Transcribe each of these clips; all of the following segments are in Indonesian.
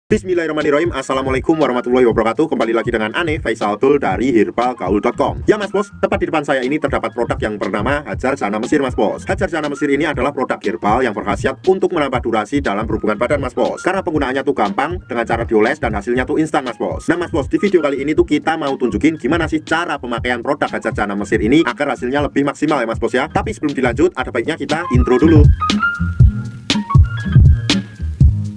Bismillahirrahmanirrahim. Assalamualaikum warahmatullahi wabarakatuh. Kembali lagi dengan Ane Faisal Abdul dari herbalgaul.com. Ya mas bos, tepat di depan saya ini terdapat produk yang bernama Hajar Jana Mesir mas bos. Hajar Jana Mesir ini adalah produk herbal yang berkhasiat untuk menambah durasi dalam berhubungan badan mas bos. Karena penggunaannya tuh gampang, dengan cara dioles dan hasilnya tuh instan mas bos. Nah mas bos, di video kali ini tuh kita mau tunjukin gimana sih cara pemakaian produk Hajar Jana Mesir ini agar hasilnya lebih maksimal ya mas bos ya. Tapi sebelum dilanjut, ada baiknya kita intro dulu.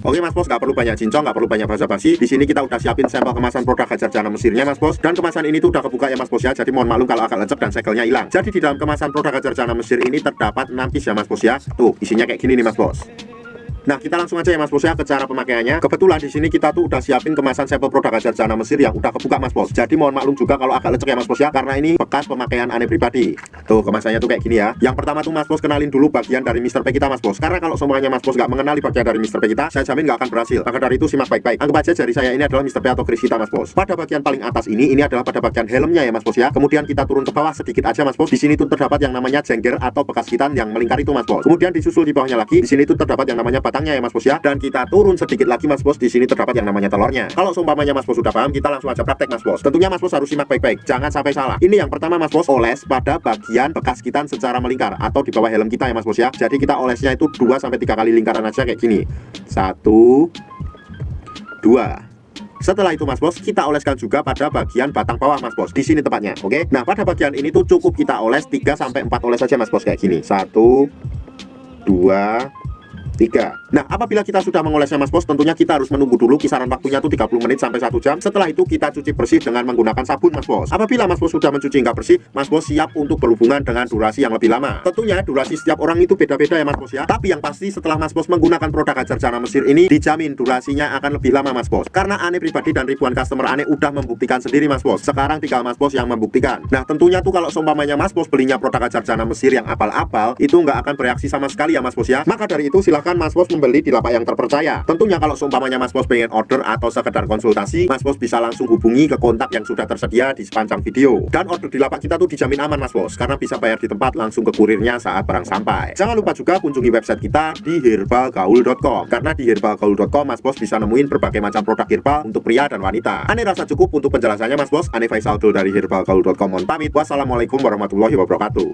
Oke mas bos, nggak perlu banyak cincong, nggak perlu banyak basa-basi. Di sini kita udah siapin sampel kemasan produk Hajar Jana Mesirnya mas bos. Dan kemasan ini tuh udah kebuka ya mas bos ya. Jadi mohon maklum kalau agak lecek dan segelnya hilang. Jadi di dalam kemasan produk Hajar Jana Mesir ini terdapat 6 piece ya mas bos ya. Tuh isinya kayak gini nih mas bos. Nah kita langsung aja ya mas bos ya ke cara pemakaiannya. Kebetulan di sini kita tuh udah siapin kemasan sampel produk Hajar Jana Mesir yang udah kebuka mas bos. Jadi mohon maklum juga kalau agak lecek ya mas bos ya, karena ini bekas pemakaian Ane pribadi. Tuh kemasannya tuh kayak gini ya. Yang pertama tuh mas bos kenalin dulu bagian dari Mr. P kita mas bos. Karena kalau semuanya mas bos nggak mengenali bagian dari Mr. P kita, saya jamin nggak akan berhasil. Maka dari itu simak baik-baik. Anggap aja jari saya ini adalah Mr. P atau Chris kita mas bos. Pada bagian paling atas ini adalah pada bagian helmnya ya mas bos ya. Kemudian kita turun ke bawah sedikit aja mas bos. Di sini tuh terdapat yang namanya jengger atau bekas hitan yang melingkar itu mas bos. Kemudian disusul di bawahnya lagi. Di sini tuh terdapat yang namanya batangnya ya mas bos ya. Dan kita turun sedikit lagi mas bos, di sini terdapat yang namanya telurnya. Kalau seumpamanya mas bos sudah paham, kita langsung aja praktek mas bos. Tentunya mas bos harus simak baik-baik, jangan sampai salah. Ini yang pertama mas bos, oles pada bagian bekas hitan secara melingkar atau di bawah helm kita ya mas bos ya. Jadi kita olesnya itu 2-3 kali lingkaran aja kayak gini. 1 2. Setelah itu mas bos, kita oleskan juga pada bagian batang bawah mas bos. Di sini tepatnya, oke? Nah, pada bagian ini tuh cukup kita oles 3-4 oles saja mas bos kayak gini. 1 2 3. Nah, apabila kita sudah mengolesnya mas bos, tentunya kita harus menunggu dulu kisaran waktunya tuh 30 menit sampai 1 jam. Setelah itu kita cuci bersih dengan menggunakan sabun mas bos. Apabila mas bos sudah mencuci nggak bersih, mas bos siap untuk berhubungan dengan durasi yang lebih lama. Tentunya durasi setiap orang itu beda-beda ya mas bos ya. Tapi yang pasti setelah mas bos menggunakan produk Hajar Jana Mesir ini, dijamin durasinya akan lebih lama mas bos. Karena Ane pribadi dan ribuan customer Ane udah membuktikan sendiri mas bos. Sekarang tinggal mas bos yang membuktikan. Nah, tentunya tuh kalau seumpamanya mas bos belinya produk Hajar Jana Mesir yang apal-apal, itu nggak akan bereaksi sama sekali ya mas bos ya. Maka dari itu silahkan mas bos membeli di lapak yang terpercaya. Tentunya kalau seumpamanya mas bos pengen order atau sekedar konsultasi, mas bos bisa langsung hubungi ke kontak yang sudah tersedia di sepanjang video. Dan order di lapak kita tuh dijamin aman mas bos, karena bisa bayar di tempat langsung ke kurirnya saat barang sampai. Jangan lupa juga kunjungi website kita di herbalgaul.com, karena di herbalgaul.com mas bos bisa nemuin berbagai macam produk herbal untuk pria dan wanita. Ane rasa cukup untuk penjelasannya mas bos. Ane Faisal Abdul dari herbalgaul.com mohon pamit. Wassalamualaikum warahmatullahi wabarakatuh.